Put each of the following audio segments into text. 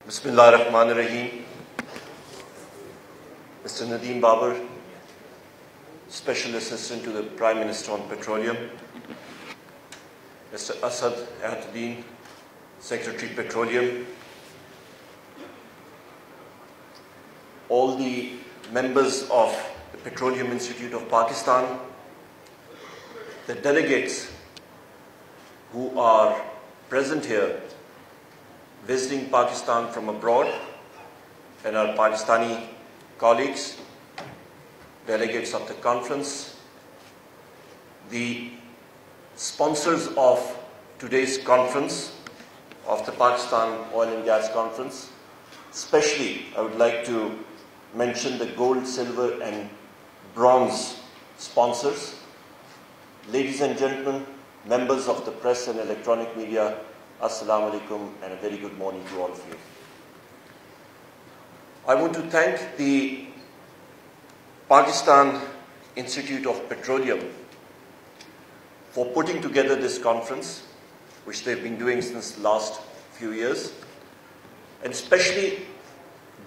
Bismillah ar-Rahman ar-Rahim. Mr. Nadeem Babar, Special Assistant to the Prime Minister on Petroleum. Mr. Asad Ahaduddin, Secretary Petroleum. All the members of the Petroleum Institute of Pakistan, the delegates who are present here visiting Pakistan from abroad, and our Pakistani colleagues, delegates of the conference, the sponsors of today's conference, of the Pakistan Oil and Gas Conference. Especially, I would like to mention the gold, silver and bronze sponsors. Ladies and gentlemen, members of the press and electronic media, Assalamu alaikum and a very good morning to all of you. I want to thank the Pakistan Institute of Petroleum for putting together this conference, which they've been doing since the last few years. And especially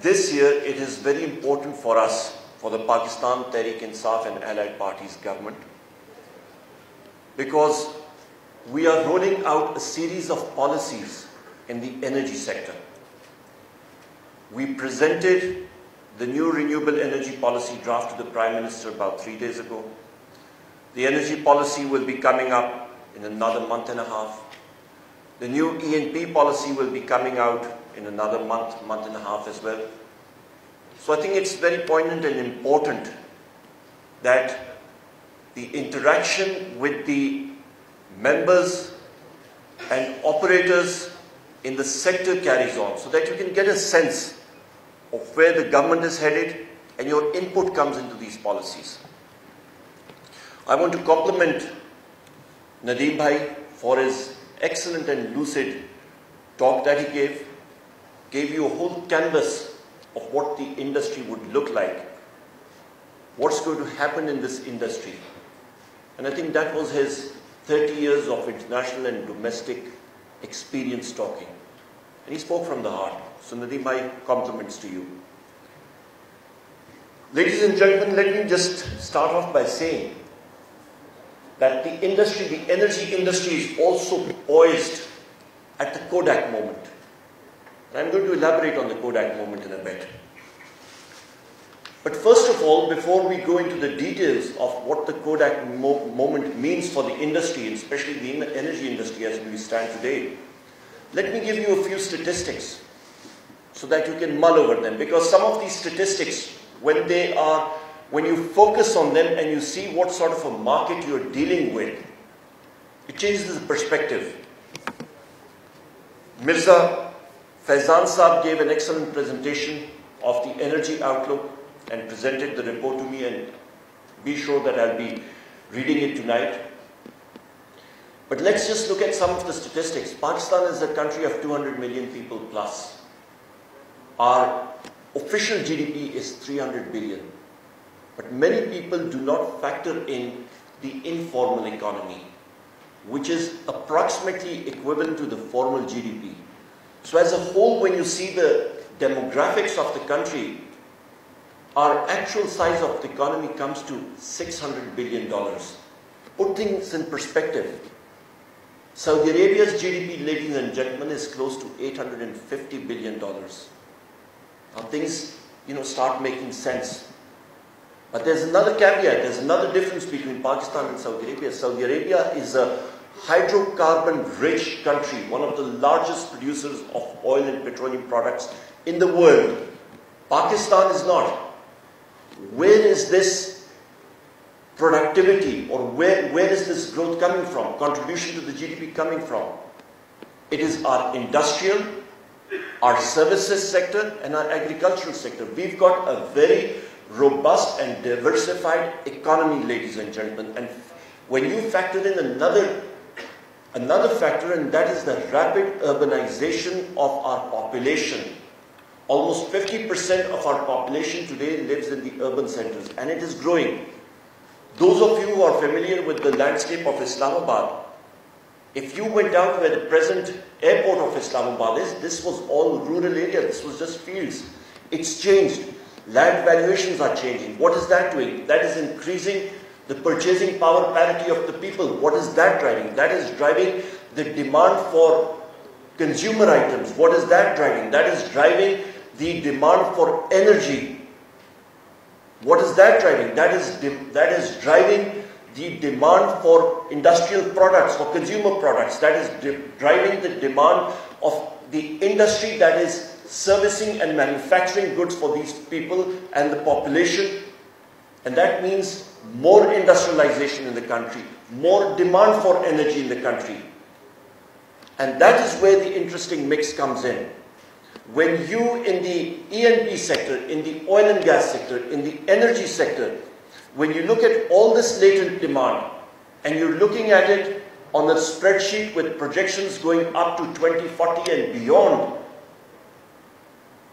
this year, it is very important for us, for the Pakistan Tehreek-e-Insaf and allied parties government, because we are rolling out a series of policies in the energy sector. We presented the new renewable energy policy draft to the Prime Minister about 3 days ago. The energy policy will be coming up in another month and a half. The new E&P policy will be coming out in another month and a half as well. So I think it's very poignant and important that the interaction with the members and operators in the sector carries on, so that you can get a sense of where the government is headed and your input comes into these policies. I want to compliment Nadeem Bhai for his excellent and lucid talk that he gave you a whole canvas of what the industry would look like, what's going to happen in this industry. And I think that was his 30 years of international and domestic experience talking. And he spoke from the heart. So Nadeem, my compliments to you. Ladies and gentlemen, let me just start off by saying that the industry, the energy industry, is also poised at the Kodak moment. And I'm going to elaborate on the Kodak moment in a bit. But first of all, before we go into the details of what the Kodak moment means for the industry, especially the energy industry as we stand today, let me give you a few statistics so that you can mull over them. Because some of these statistics, when you focus on them and you see what sort of a market you're dealing with, it changes the perspective. Mirza Faizan Saab gave an excellent presentation of the energy outlook and presented the report to me, and be sure that I'll be reading it tonight. But let's just look at some of the statistics. Pakistan is a country of 200 million people plus. Our official GDP is 300 billion. But many people do not factor in the informal economy, which is approximately equivalent to the formal GDP. So as a whole, when you see the demographics of the country, our actual size of the economy comes to $600 billion. Put things in perspective. Saudi Arabia's GDP, ladies and gentlemen, is close to $850 billion. Now things, start making sense. But there's another caveat, there's another difference between Pakistan and Saudi Arabia. Saudi Arabia is a hydrocarbon-rich country, one of the largest producers of oil and petroleum products in the world. Pakistan is not. Where is this productivity, or where is this growth coming from, contribution to the GDP coming from? It is our industrial, our services sector and our agricultural sector. We've got a very robust and diversified economy, ladies and gentlemen. And when you factor in another factor, and that is the rapid urbanization of our population. Almost 50% of our population today lives in the urban centers, and it is growing. Those of you who are familiar with the landscape of Islamabad, if you went out where the present airport of Islamabad is, this was all rural area. This was just fields. It's changed. Land valuations are changing. What is that doing? That is increasing the purchasing power parity of the people. What is that driving? That is driving the demand for consumer items. What is that driving? That is driving the demand for energy. What is that driving? That is driving the demand for industrial products, for consumer products. That is driving the demand of the industry that is servicing and manufacturing goods for these people and the population. And that means more industrialization in the country, more demand for energy in the country. And that is where the interesting mix comes in. When you in the E&P sector, in the oil and gas sector, in the energy sector, when you look at all this latent demand and you're looking at it on a spreadsheet with projections going up to 2040 and beyond,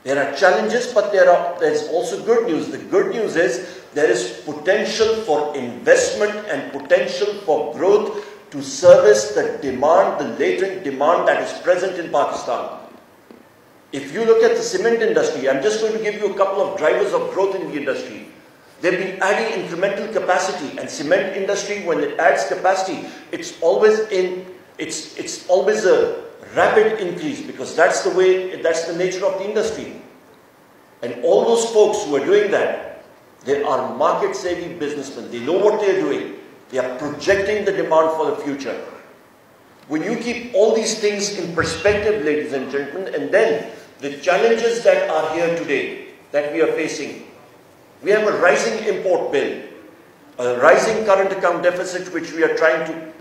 there are challenges, but there's also good news. The good news is there is potential for investment and potential for growth to service the demand, the latent demand that is present in Pakistan. If you look at the cement industry, I'm just going to give you a couple of drivers of growth in the industry. They've been adding incremental capacity, and cement industry, when it adds capacity, it's always a rapid increase, because that's the nature of the industry. And all those folks who are doing that, they are market-savvy businessmen. They know what they're doing. They are projecting the demand for the future. When you keep all these things in perspective, ladies and gentlemen, and then the challenges that are here today, that we are facing, we have a rising import bill, a rising current account deficit which we are trying to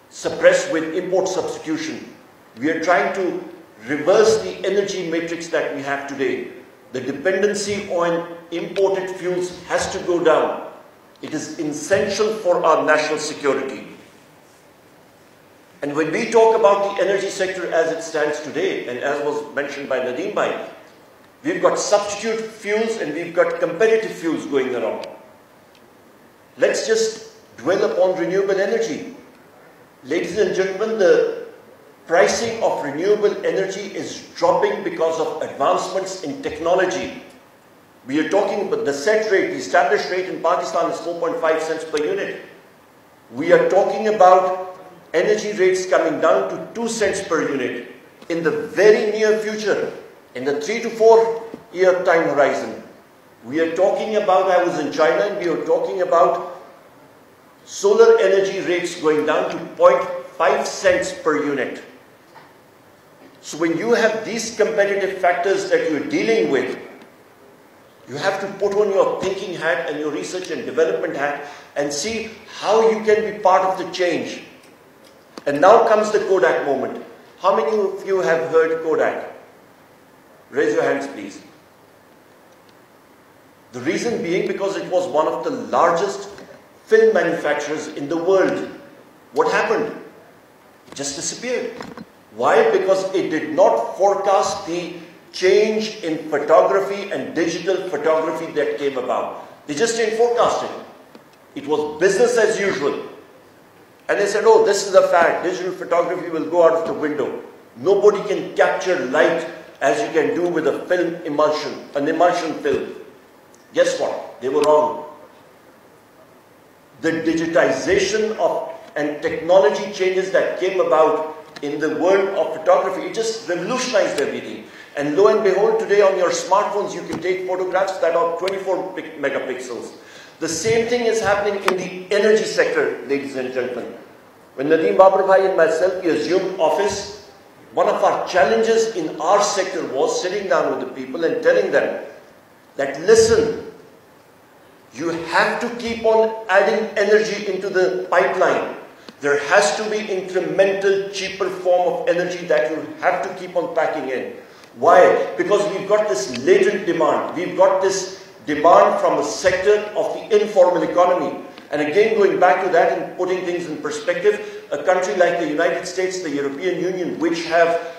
suppress with import substitution. We are trying to reverse the energy matrix that we have today. The dependency on imported fuels has to go down. It is essential for our national security. And when we talk about the energy sector as it stands today, and as was mentioned by Nadeem Bhai, we've got substitute fuels and we've got competitive fuels going around. Let's just dwell upon renewable energy. Ladies and gentlemen, the pricing of renewable energy is dropping because of advancements in technology. We are talking about the set rate, the established rate in Pakistan is 4.5 cents per unit. We are talking about energy rates coming down to 2 cents per unit in the very near future, in the 3 to 4 year time horizon. We are talking about, I was in China and we were talking about solar energy rates going down to 0.5 cents per unit. So when you have these competitive factors that you're dealing with, you have to put on your thinking hat and your research and development hat and see how you can be part of the change. And now comes the Kodak moment. How many of you have heard Kodak? Raise your hands, please. The reason being because it was one of the largest film manufacturers in the world. What happened? It just disappeared. Why? Because it did not forecast the change in photography and digital photography that came about. They just didn't forecast it. It was business as usual. And they said, oh, this is a fact. Digital photography will go out of the window. Nobody can capture light as you can do with a film emulsion, an emulsion film. Guess what? They were wrong. The digitization of and technology changes that came about in the world of photography, it just revolutionized everything. And lo and behold, today on your smartphones, you can take photographs that are 24 megapixels. The same thing is happening in the energy sector, ladies and gentlemen. When Nadeem Babar Bhai and myself, we assumed office, one of our challenges in our sector was sitting down with the people and telling them that, listen, you have to keep on adding energy into the pipeline. There has to be incremental, cheaper form of energy that you have to keep on packing in. Why? Because we've got this latent demand. We've got this demand from a sector of the informal economy. And again, going back to that and putting things in perspective, a country like the United States, the European Union, which have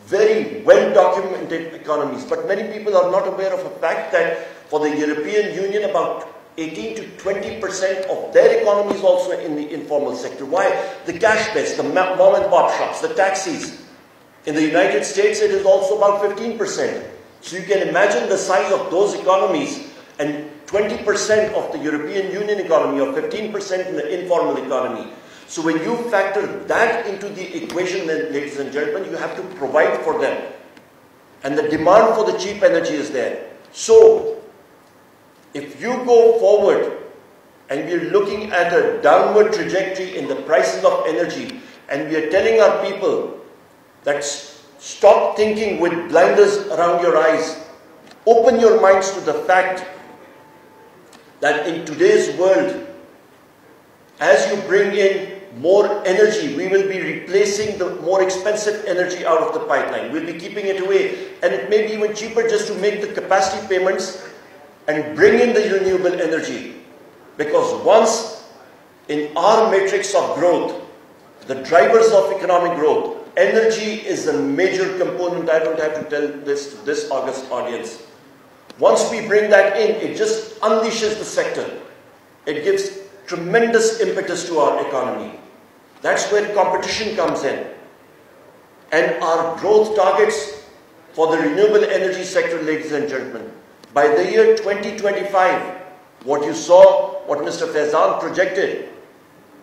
very well-documented economies, but many people are not aware of the fact that for the European Union, about 18 to 20% of their economy is also in the informal sector. Why? The cash base, the mom and pop shops, the taxis. In the United States, it is also about 15%. So you can imagine the size of those economies, and 20% of the European Union economy, or 15% in the informal economy. So when you factor that into the equation, then, ladies and gentlemen, you have to provide for them. And the demand for the cheap energy is there. So, if you go forward and we're looking at a downward trajectory in the prices of energy, and we are telling our people that stop thinking with blinders around your eyes, open your minds to the fact that in today's world, as you bring in more energy, we will be replacing the more expensive energy out of the pipeline. We'll be keeping it away, and it may be even cheaper just to make the capacity payments and bring in the renewable energy. Because once in our matrix of growth, the drivers of economic growth, energy is a major component. I don't have to tell this to this august audience. Once we bring that in, it just unleashes the sector. It gives tremendous impetus to our economy. That's where competition comes in. And our growth targets for the renewable energy sector, ladies and gentlemen, by the year 2025, what you saw, what Mr. Faizan projected,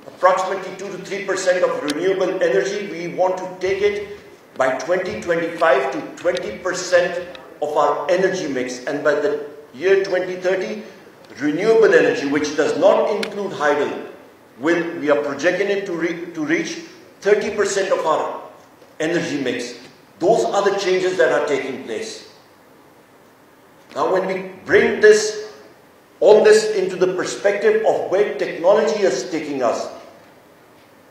approximately 2 to 3% of renewable energy, we want to take it by 2025 to 20% of our energy mix. And by the year 2030, renewable energy, which does not include hydel, we are projecting it to reach 30% of our energy mix. Those are the changes that are taking place. Now, when we bring all this into the perspective of where technology is taking us,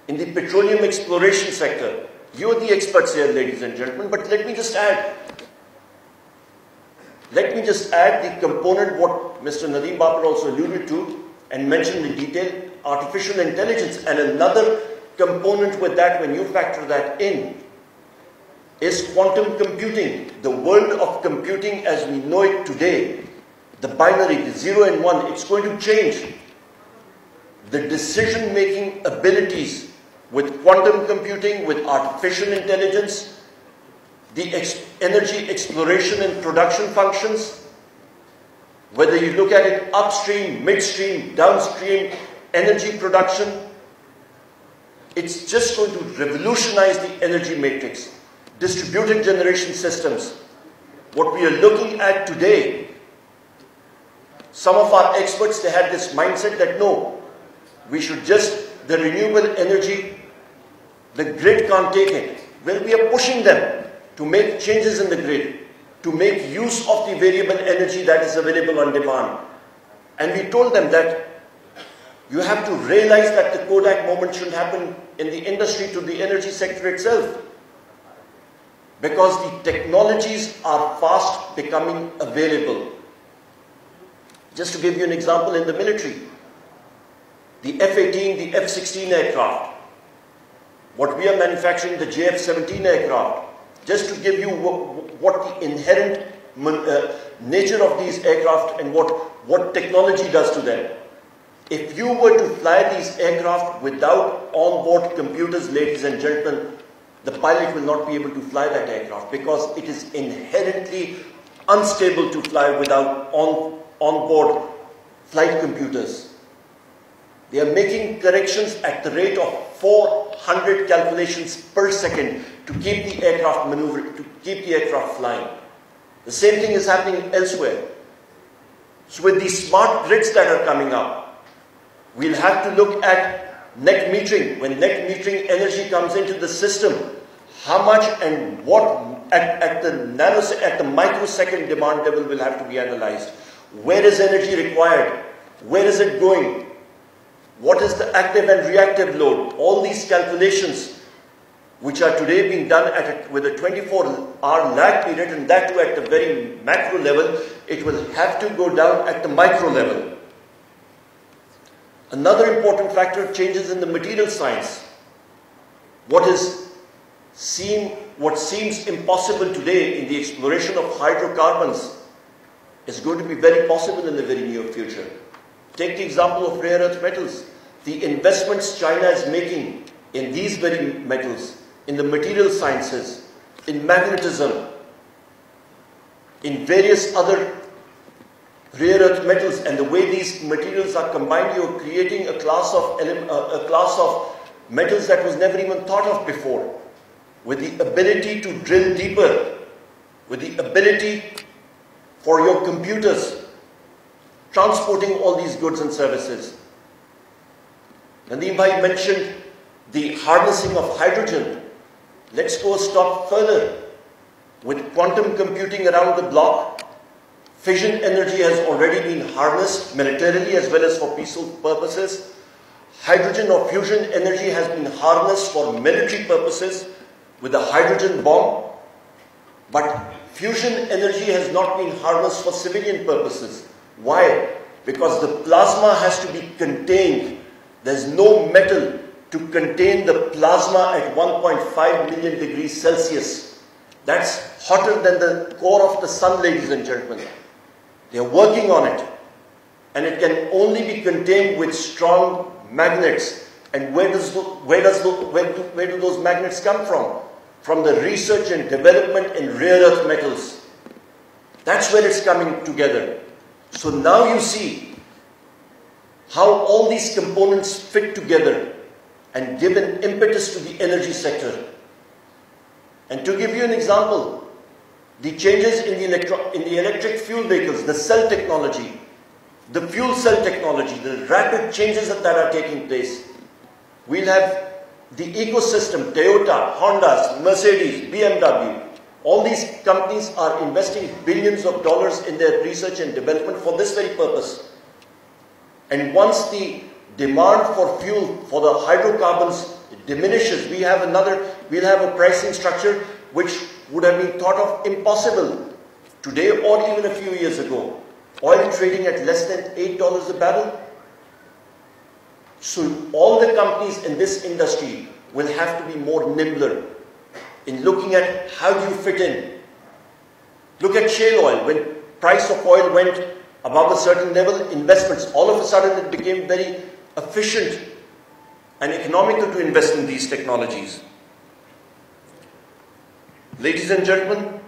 in the petroleum exploration sector, you're the experts here, ladies and gentlemen, but let me just add the component what Mr. Nadeem Babar also alluded to and mentioned in detail, artificial intelligence. And another component with that, when you factor that in, is quantum computing. The world of computing as we know it today, the binary, the 0 and 1, it's going to change. The decision-making abilities with quantum computing, with artificial intelligence, the energy exploration and production functions, whether you look at it upstream, midstream, downstream, energy production, it's just going to revolutionize the energy matrix. Distributed generation systems, what we are looking at today, some of our experts, they had this mindset that no, we should just, the renewable energy, the grid can't take it. Well, we are pushing them to make changes in the grid, to make use of the variable energy that is available on demand. And we told them that you have to realize that the Kodak moment should happen in the industry to the energy sector itself. Because the technologies are fast becoming available. Just to give you an example, in the military, the F-18, the F-16 aircraft, what we are manufacturing, the JF-17 aircraft, just to give you what the inherent nature of these aircraft and what technology does to them. If you were to fly these aircraft without onboard computers, ladies and gentlemen, the pilot will not be able to fly that aircraft because it is inherently unstable to fly without onboard flight computers. They are making corrections at the rate of 400 calculations per second to keep the aircraft maneuvering, to keep the aircraft flying. The same thing is happening elsewhere. So with these smart grids that are coming up, we'll have to look at net metering. When net metering energy comes into the system, how much and what at the microsecond demand level will have to be analyzed. Where is energy required? Where is it going? What is the active and reactive load? All these calculations, which are today being done with a 24-hour lag period, and that too at the very macro level, it will have to go down at the micro level. Another important factor, changes in the material science. What seems impossible today in the exploration of hydrocarbons is going to be very possible in the very near future. Take the example of rare earth metals. The investments China is making in these very metals, in the material sciences, in magnetism, in various other rare earth metals, and the way these materials are combined, you're creating a class of metals that was never even thought of before, with the ability to drill deeper, with the ability for your computers transporting all these goods and services. Nadeem Bhai mentioned the harnessing of hydrogen. Let's go a step further. With quantum computing around the block, fission energy has already been harnessed militarily as well as for peaceful purposes. Hydrogen or fusion energy has been harnessed for military purposes with the hydrogen bomb. But fusion energy has not been harnessed for civilian purposes. Why? Because the plasma has to be contained. There's no metal to contain the plasma at 1.5 million degrees Celsius. That's hotter than the core of the sun, ladies and gentlemen. They're working on it. And it can only be contained with strong magnets. And where do those magnets come from? From the research and development in rare earth metals. That's where it's coming together. So now you see how all these components fit together and give an impetus to the energy sector. And to give you an example, the changes in the electric fuel vehicles, the cell technology, the fuel cell technology, the rapid changes that are taking place. We'll have the ecosystem, Toyota, Honda, Mercedes, BMW. All these companies are investing billions of dollars in their research and development for this very purpose. And once the demand for fuel for the hydrocarbons diminishes, we'll have a pricing structure which would have been thought of impossible today or even a few years ago. Oil trading at less than $8 a barrel. So all the companies in this industry will have to be more nimbler in looking at how do you fit in. Look at shale oil. When price of oil went above a certain level, investments, all of a sudden it became very efficient and economical to invest in these technologies. Ladies and gentlemen,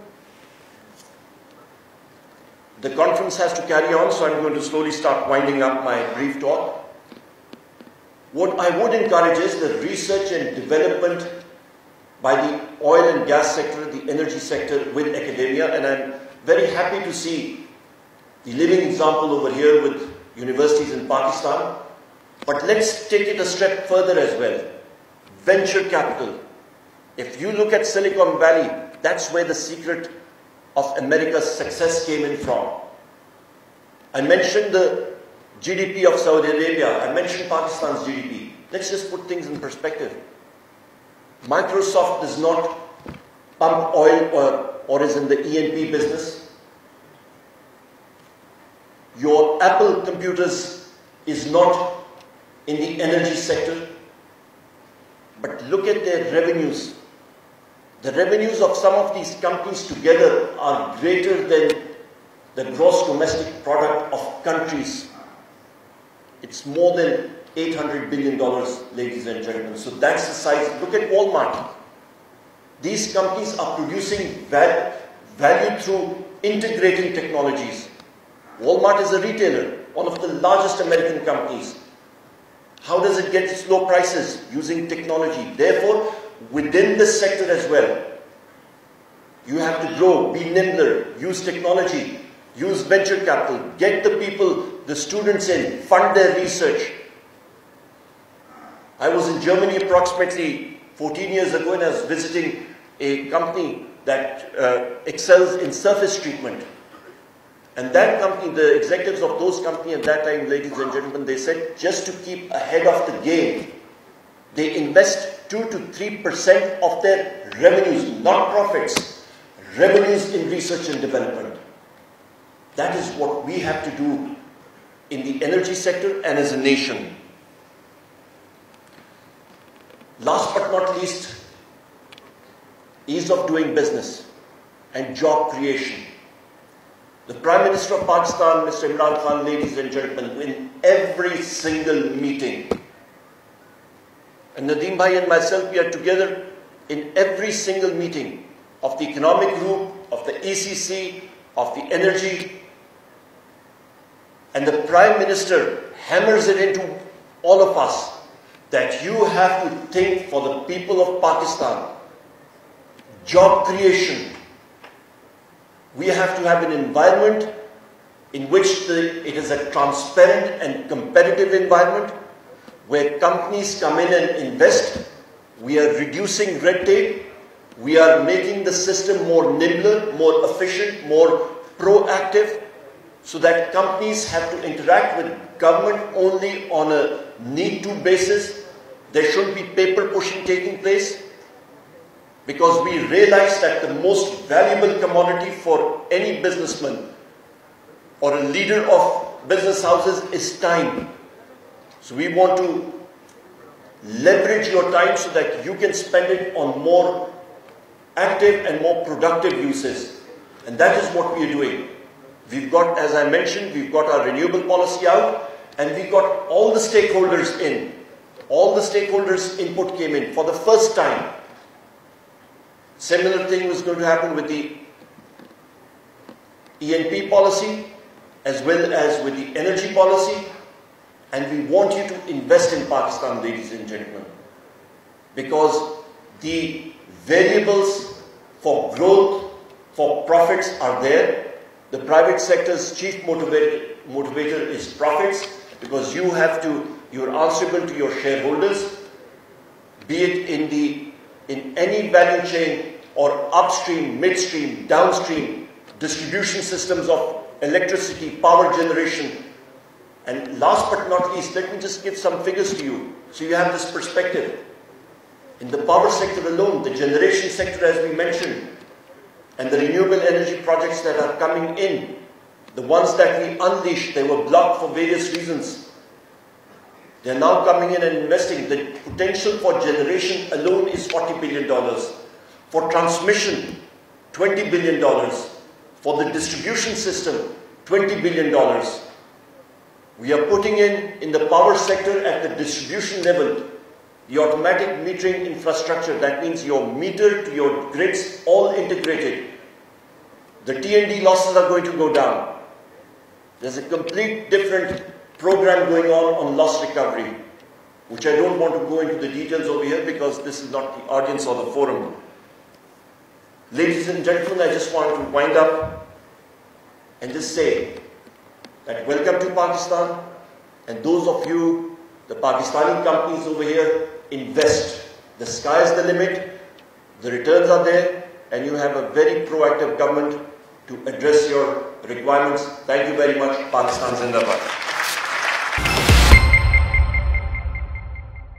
the conference has to carry on, so I'm going to slowly start winding up my brief talk. What I would encourage is the research and development by the oil and gas sector, the energy sector with academia, and I'm very happy to see the living example over here with universities in Pakistan. But let's take it a step further as well. Venture capital. If you look at Silicon Valley, that's where the secret of America's success came in from. I mentioned the GDP of Saudi Arabia. I mentioned Pakistan's GDP. Let's just put things in perspective. Microsoft does not pump oil or is in the E&P business. Your Apple computers is not in the energy sector. But look at their revenues. The revenues of some of these companies together are greater than the gross domestic product of countries. It's more than $800 billion, ladies and gentlemen. So that's the size. Look at Walmart. These companies are producing value through integrating technologies. Walmart is a retailer, one of the largest American companies. How does it get its low prices? Using technology. Therefore, within this sector as well, you have to grow, be nimbler, use technology, use venture capital, get the people, the students in, fund their research. I was in Germany approximately 14 years ago and I was visiting a company that excels in surface treatment. And that company, the executives of those companies at that time, ladies and gentlemen, they said just to keep ahead of the game, they invest 2 to 3% of their revenues, not profits, revenues in research and development. That is what we have to do in the energy sector and as a nation. Last but not least, ease of doing business and job creation. The Prime Minister of Pakistan, Mr. Imran Khan, ladies and gentlemen, in every single meeting, and Nadeem Bhai and myself, we are together in every single meeting. of the economic group, of the ECC, of the energy, and the Prime Minister hammers it into all of us that you have to think for the people of Pakistan. Job creation. We have to have an environment in which it is a transparent and competitive environment where companies come in and invest. We are reducing red tape. We are making the system more nimbler, more efficient, more proactive, so that companies have to interact with government only on a need-to basis. There shouldn't be paper pushing taking place, because we realize that the most valuable commodity for any businessman or a leader of business houses is time. So we want to leverage your time so that you can spend it on more active and more productive uses. And that is what we are doing. We've got, as I mentioned, we've got our renewable policy out, and we got all the stakeholders in. All the stakeholders' input came in for the first time. Similar thing was going to happen with the ENP policy, as well as with the energy policy. And we want you to invest in Pakistan, ladies and gentlemen, because the variables for growth, for profits are there. The private sector's chief motivator is profits, because you're answerable to your shareholders, be it in any value chain or upstream, midstream, downstream, distribution systems of electricity, power generation. And last but not least, let me just give some figures to you so you have this perspective. In the power sector alone, the generation sector, as we mentioned, and the renewable energy projects that are coming in, the ones that we unleashed, they were blocked for various reasons. They are now coming in and investing. The potential for generation alone is $40 billion. For transmission, $20 billion. For the distribution system, $20 billion. We are putting in the power sector at the distribution level, the automatic metering infrastructure. That means your meter to your grids all integrated. The T&D losses are going to go down. There's a complete different program going on loss recovery, which I don't want to go into the details over here because this is not the audience or the forum. Ladies and gentlemen, I just want to wind up and just say that welcome to Pakistan, and those of you, the Pakistani companies over here, invest. The sky is the limit, the returns are there, and you have a very proactive government to address your requirements. Thank you very much. Pakistan Zindabad.